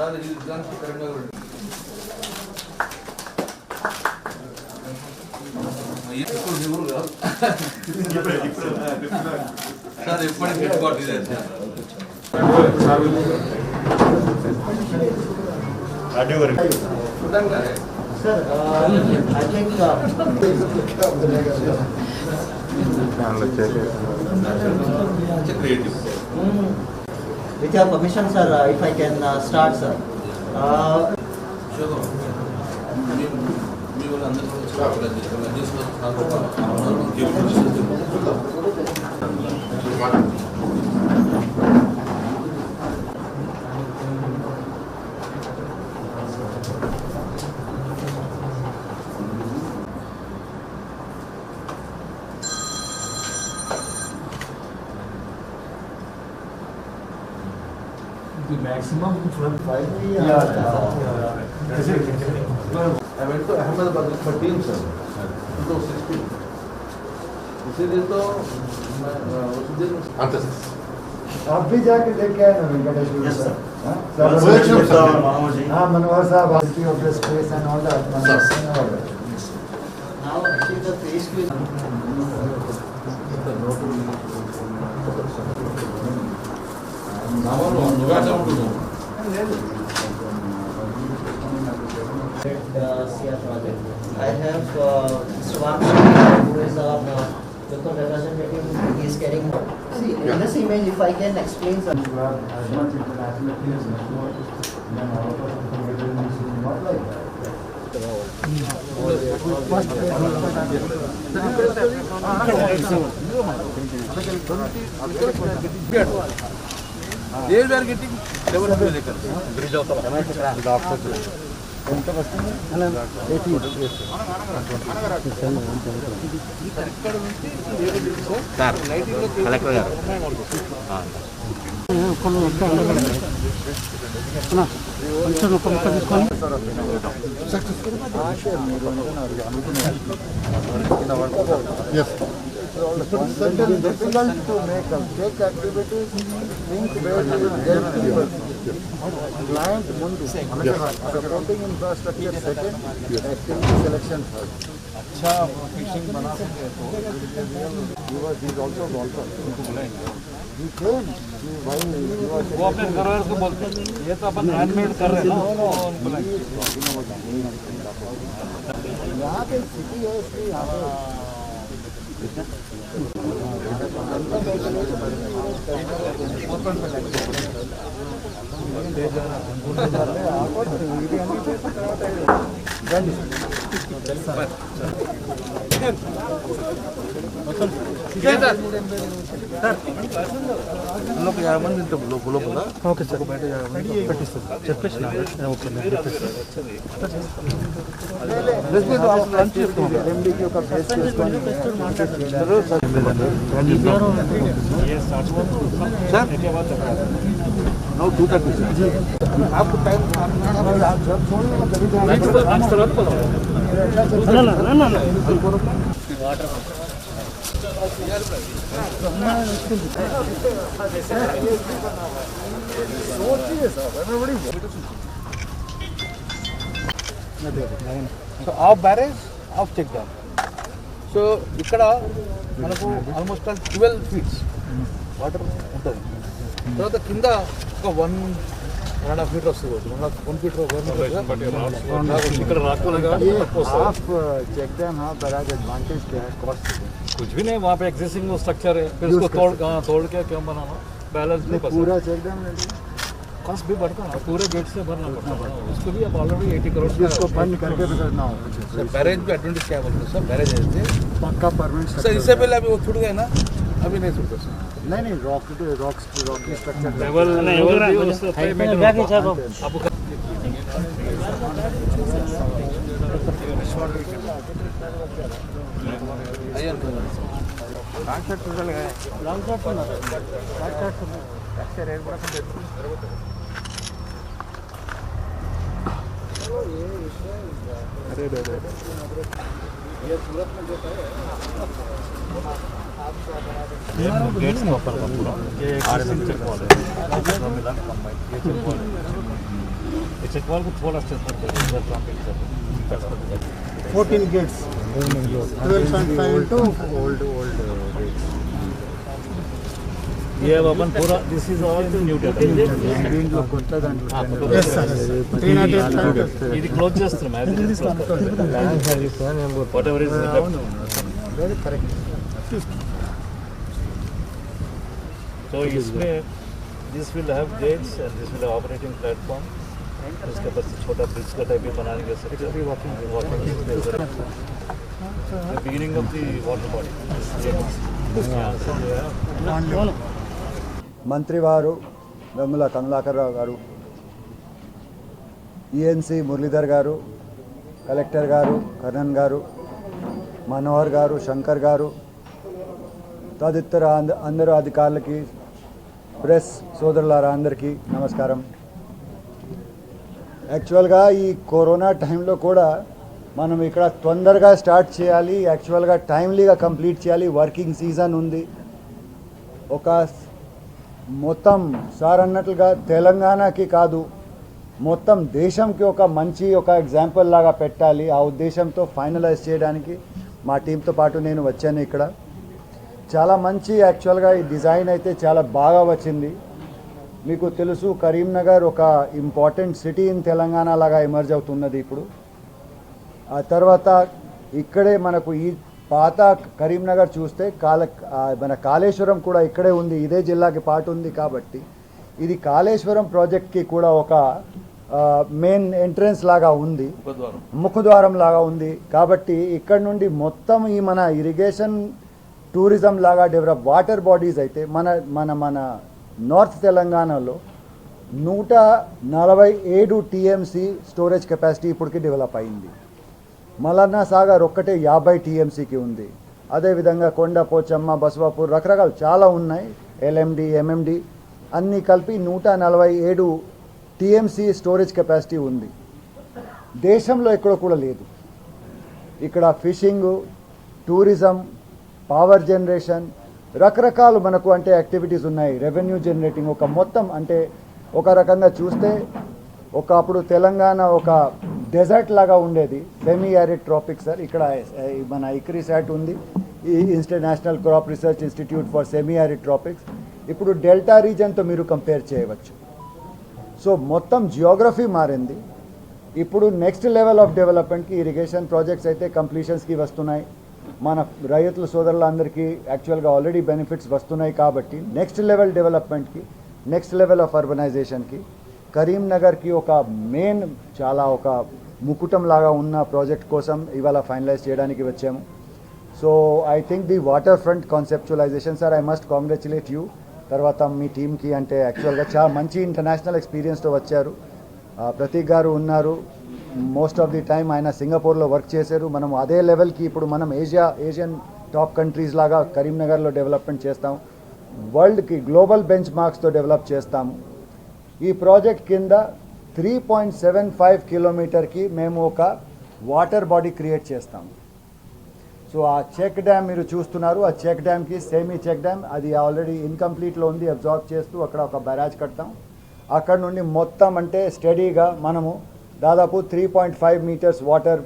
Sir ఇది exams కరెక్ట్గా ఇప్పుడు మీరు సార్ ఎప్పటికి హెడ్ క్వార్టర్ ಇದೆ Sir, I think with your permission, sir, if I can start, sir. The maximum from 5 I went to Ahmedabad with my team, sir, 2016. इसीलिए तो उस दिन आप भी जाके लेके आए ना वेंकटेश्वर Yes, sir. हाँ मनोहर साहब history of the space and all that Now, actually, the phase two. CR project. I have Mr. Vamshi, who is our local representative. He is carrying. See, in this image, if I can explain something. You have as much international players then all of us not like that. They were getting level bridge of Yes. It's difficult to make a take activities think where you will get people. Client mundu, supporting infrastructure second, activity selection third. अच्छा fishing बना सकते तो he is also golfer. He came. वो अपने घर वालों को बोलते हैं ये तो अपन हैंडमेड कर रहे हैं ना उनको यहाँ पे सिटी है इसलिए यहाँ पे ఓకే సార్ బయట పెట్టిస్తాను చెప్పేసి ఓకే आपको टाइम जब so half barrage half check dam so ఇక్కడ మనకు ఆల్మోస్ట్ 12 ఫీట్స్ వాటర్ ఉంటుంది తర్వాత కింద ఒక 1.5 మీటర్ వస్తుంది 1 ఫీట్ ఇక్కడ రాకుండా half check dam half barrage advantage क्या है कॉस्ट कुछ भी नहीं वहाँ पे एग्जिस्टिंग वो स्ट्रक्चर है फिर उसको तोड़ के क्यों बनाना बैलेंस भी पूरा चेक डैम कॉस्ट भी बढ़ता है पूरे गेट से भरना पड़ता है उसको भी अब ऑलरेडी 80 करोड़ उसको फंड करके भी करना हो सर बैरेज भी एडवांटेज क्या बोलते हैं सर बैरेज है पक्का परमानेंट सर इससे पहले अभी वो छूट गए ना अभी नहीं छूटता सर नहीं रॉकी स्ट्रक्चर लेवल ये सूरत में जो है गेट्स के ऊपर ये existing check wall है तो मिला कंबाइन ये check wall है ये check wall को थोड़ा स्ट्रेंथन करें इधर ट्रम्पेट से 14 gates. 12.5 into old gates. ये अब अपन पूरा this is all new data దీంట్లో కొత్త దాంట్లో Yes, sir. 300 ఇది క్లోజ్ చేస్తాం whatever is very correct. तो इसमें this will have gates and this will have operating platform उसके ऊपर से छोटा ब्रिज का टाइप भी बनाने के सकते हैं walking beginning of the water body మంత్రి వారు వెమ్ముల కమలాకర్రావు గారు, ఈఎన్సీ మురళీధర్ గారు, కలెక్టర్ గారు కర్ణన్ గారు, మనోహర్ గారు, శంకర్ గారు, తదితర అందరూ అధికారులకి, ప్రెస్ సోదరులారా అందరికీ నమస్కారం. యాక్చువల్గా ఈ కరోనా టైంలో కూడా మనం ఇక్కడ తొందరగా స్టార్ట్ చేయాలి, యాక్చువల్గా టైమ్లీగా కంప్లీట్ చేయాలి. వర్కింగ్ సీజన్ ఉంది. ఒక మొత్తం సార్ అన్నట్లుగా తెలంగాణకి కాదు మొత్తం దేశంకి ఒక మంచి ఒక ఎగ్జాంపుల్ లాగా పెట్టాలి. ఆ ఉద్దేశంతో ఫైనలైజ్ చేయడానికి మా టీంతో పాటు నేను వచ్చాను ఇక్కడ. చాలా మంచి యాక్చువల్గా ఈ డిజైన్ అయితే చాలా బాగా వచ్చింది. మీకు తెలుసు కరీంనగర్ ఒక ఇంపార్టెంట్ సిటీ ఇన్ తెలంగాణ లాగా ఎమర్జ్ అవుతున్నది ఇప్పుడు. ఆ తర్వాత ఇక్కడే మనకు ఈ పాత కరీంనగర్ చూస్తే మన కాళేశ్వరం కూడా ఇక్కడే ఉంది, ఇదే జిల్లాకి పాటు ఉంది. కాబట్టి ఇది కాళేశ్వరం ప్రాజెక్ట్కి కూడా ఒక మెయిన్ ఎంట్రన్స్ లాగా ఉంది, ముఖద్వారం లాగా ఉంది. కాబట్టి ఇక్కడ నుండి మొత్తం ఈ మన ఇరిగేషన్ టూరిజం లాగా డెవలప్ వాటర్ బాడీస్ అయితే మన మన మన నార్త్ తెలంగాణలో 147 టీఎంసీ స్టోరేజ్ కెపాసిటీ ఇప్పటికి డెవలప్ అయింది. మలన్నా సాగర్ ఒక్కటే 50 టీఎంసీకి ఉంది. అదేవిధంగా కొండ పోచమ్మ, బసవాపూర్ రకరకాలు చాలా ఉన్నాయి. ఎల్ఎండి, ఎంఎండి అన్నీ కలిపి 147 టీఎంసీ స్టోరేజ్ కెపాసిటీ ఉంది. దేశంలో ఎక్కడ కూడా లేదు. ఇక్కడ ఫిషింగ్, టూరిజం, పవర్ జనరేషన్ రకరకాలు మనకు అంటే యాక్టివిటీస్ ఉన్నాయి. రెవెన్యూ జనరేటింగ్ ఒక మొత్తం అంటే ఒక రకంగా చూస్తే ఒకప్పుడు తెలంగాణ ఒక డెజర్ట్ లాగా ఉండేది, సెమీ యారిడ్ ట్రాపిక్ సార్. ఇక్కడ మన ICRISAT ఉంది, ఈ international crop research institute for semi arid tropics. ఇప్పుడు డెల్టా రీజన్తో మీరు కంపేర్ చేయవచ్చు. సో మొత్తం జియోగ్రఫీ మారింది. ఇప్పుడు నెక్స్ట్ లెవెల్ ఆఫ్ డెవలప్మెంట్కి ఇరిగేషన్ ప్రాజెక్ట్స్ అయితే కంప్లీషన్స్కి వస్తున్నాయి. మన రైతుల సోదరులందరికీ యాక్చువల్గా ఆల్రెడీ బెనిఫిట్స్ వస్తున్నాయి. కాబట్టి నెక్స్ట్ లెవెల్ డెవలప్మెంట్కి, నెక్స్ట్ లెవెల్ ఆఫ్ అర్బనైజేషన్కి కరీంనగర్కి ఒక మెయిన్ చాలా ఒక ముకుటం లాగా ఉన్న ప్రాజెక్ట్ కోసం ఇవాళ ఫైనలైజ్ చేయడానికి వచ్చాము. So I think the water front conceptualisation sir, I must congratulate you. తర్వాత మీ టీంకి అంటే యాక్చువల్గా చాలా మంచి ఇంటర్నేషనల్ ఎక్స్పీరియన్స్తో వచ్చారు. ప్రతీక్ గారు ఉన్నారు, మోస్ట్ ఆఫ్ ది టైం ఆయన సింగపూర్లో వర్క్ చేశారు. మనం అదే లెవెల్కి ఇప్పుడు మనం ఏషియన్ టాప్ కంట్రీస్ లాగా కరీంనగర్లో డెవలప్మెంట్ చేస్తాం. వరల్డ్కి గ్లోబల్ బెంచ్ మార్క్స్తో డెవలప్ చేస్తాము. ఈ ప్రాజెక్ట్ కింద 3.75 కిలోమీటర్కి మేము ఒక వాటర్ బాడీ క్రియేట్ చేస్తాము. సో ఆ చెక్ డ్యామ్ మీరు చూస్తున్నారు, ఆ చెక్ డ్యామ్కి సెమీ చెక్ డ్యామ్ అది ఆల్రెడీ ఇన్కంప్లీట్లో ఉంది, అబ్జార్బ్ చేస్తూ అక్కడ ఒక బ్యారేజ్ కడతాం. అక్కడ నుండి మొత్తం అంటే స్టడీగా మనము దాదాపు 3.5 మీటర్స్ వాటర్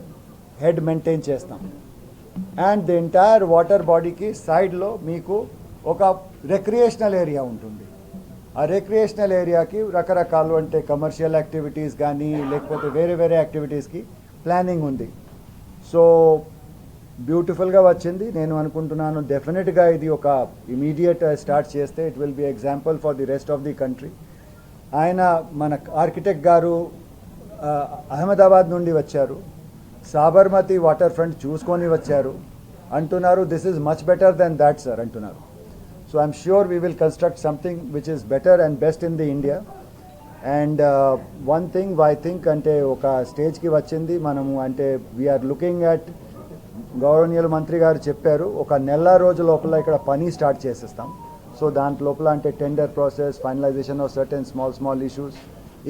హెడ్ మెయింటైన్ చేస్తాం. అండ్ ది ఎంటైర్ వాటర్ బాడీకి సైడ్లో మీకు ఒక రిక్రియేషనల్ ఏరియా ఉంటుంది. ఆ రిక్రియేషనల్ ఏరియాకి రకరకాలు అంటే కమర్షియల్ యాక్టివిటీస్ కానీ లేకపోతే వేరే వేరే యాక్టివిటీస్కి ప్లానింగ్ ఉంది. సో బ్యూటిఫుల్గా వచ్చింది. నేను అనుకుంటున్నాను డెఫినెట్గా ఇది ఒక ఇమీడియట్ స్టార్ట్ చేస్తే it will B example for the rest of the country. ఆయన మన ఆర్కిటెక్ట్ గారు అహ్మదాబాద్ నుండి వచ్చారు, సాబర్మతి వాటర్ ఫ్రంట్ చూసుకొని వచ్చారు. అంటున్నారు this is much better than that sir అంటున్నారు. So I'm sure we will construct something which is better and best in the India. And one thing I think అంటే ఒక స్టేజ్కి వచ్చింది మనము అంటే వీఆర్ లుకింగ్ అట్ గౌరవనీయులు మంత్రి గారు చెప్పారు ఒక నెల రోజు లోపల ఇక్కడ పని స్టార్ట్ చేసేస్తాం. సో దాంట్ లోపల అంటే tender process, finalisation of certain small issues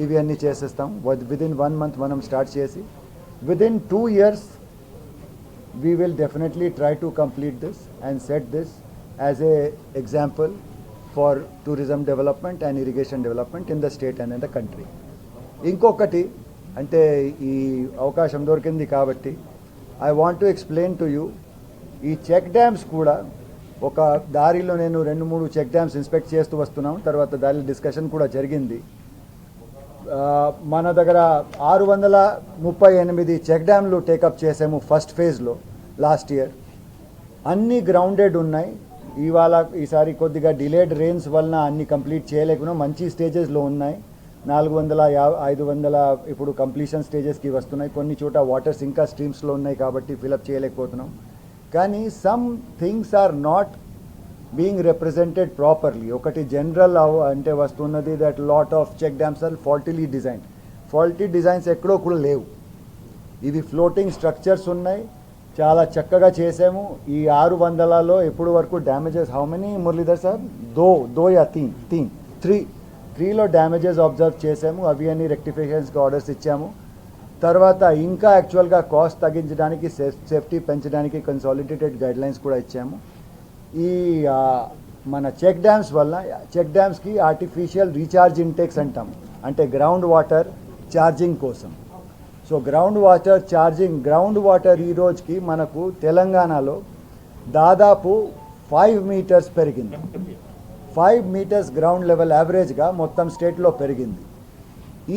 ఇవి అన్నీ చేసేస్తాం. విదిన్ 1 month మనం స్టార్ట్ చేసి within 2 years we will definitely try to complete this and set this as a example for tourism development and irrigation development in the state and in the country. ఇంకొకటి అంటే ఈ అవకాశం దొరికింది కాబట్టి I want to explain to you, ఈ check dams కూడా ఒక దారిలో నేను 2-3 చెక్ డ్యామ్స్ ఇన్స్పెక్ట్ చేస్తూ వస్తున్నాం. తర్వాత దాని డిస్కషన్ కూడా జరిగింది. మన దగ్గర 638 చెక్ డ్యామ్లు టేకప్ చేసాము ఫస్ట్ ఫేజ్లో లాస్ట్ ఇయర్. అన్నీ గ్రౌండెడ్ ఉన్నాయి. ఈసారి కొద్దిగా డిలేడ్ రెయిన్స్ వలన అన్ని కంప్లీట్ చేయలేకున్నా మంచి స్టేజెస్లో ఉన్నాయి. 400-500 ఇప్పుడు కంప్లీషన్ స్టేజెస్కి వస్తున్నాయి. కొన్ని చోట వాటర్స్ ఇంకా స్ట్రీమ్స్లో ఉన్నాయి కాబట్టి ఫిలప్ చేయలేకపోతున్నాం. కానీ some things are not being represented properly. ఒకటి జనరల్ అంటే వస్తున్నది that lot of check dams are faultily design. Faulty designs ఎక్కడో కూడా లేవు. ఇవి ఫ్లోటింగ్ స్ట్రక్చర్స్ ఉన్నాయి. చాలా చక్కగా చేసాము. ఈ 600లో ఇప్పుడు వరకు damages how many Muralidhar sir? Though yeah Teen 3లో damages observe చేసాము. అవి అన్ని రెక్టిఫికేషన్స్కి ఆర్డర్స్ ఇచ్చాము. తర్వాత ఇంకా యాక్చువల్గా కాస్ట్ తగ్గించడానికి సేఫ్టీ పెంచడానికి కన్సాలిడేటెడ్ గైడ్లైన్స్ కూడా ఇచ్చాము. ఈ మన చెక్ డ్యామ్స్ వల్ల చెక్ డ్యామ్స్కి ఆర్టిఫిషియల్ రీఛార్జ్ ఇంటెక్స్ అంటాం, అంటే గ్రౌండ్ వాటర్ ఛార్జింగ్ కోసం. సో గ్రౌండ్ వాటర్ ఈ రోజుకి మనకు తెలంగాణలో దాదాపు 5 మీటర్స్ పెరిగింది. 5 మీటర్స్ గ్రౌండ్ లెవెల్ యావరేజ్గా మొత్తం స్టేట్లో పెరిగింది.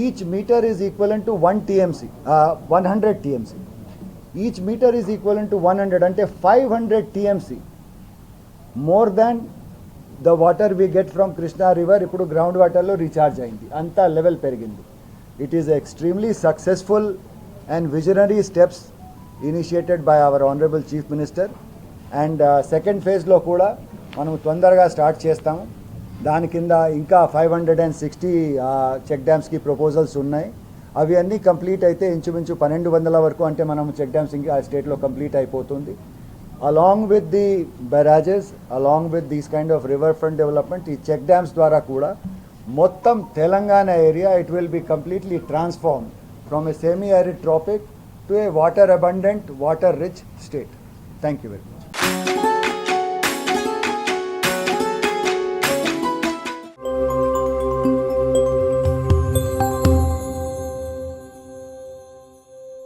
Each metre is equivalent to 100 TMC. Each metre is equivalent to 100 అంటే 500 TMC more than the water we get from Krishna river ఇప్పుడు గ్రౌండ్ వాటర్లో రీఛార్జ్ అయింది. అంతా లెవెల్ పెరిగింది. It is extremely successful and visionary steps initiated by our Honorable Chief Minister. And second phase లో కూడా మనం తొందరగా స్టార్ట్ చేస్తాము. దాని కింద ఇంకా 560 చెక్ డ్యామ్స్కి ప్రపోజల్స్ ఉన్నాయి. అవి అన్నీ కంప్లీట్ అయితే ఇంచుమించు 1200 వరకు అంటే మనం చెక్ డ్యామ్స్ ఇంకా స్టేట్లో కంప్లీట్ అయిపోతుంది. Along with the barrages, along with these kind of river front development, ఈ చెక్ డ్యామ్స్ ద్వారా కూడా మొత్తం Telangana area it will be completely transform from a semi arid tropic to a water abundant, water rich state. Thank you very much.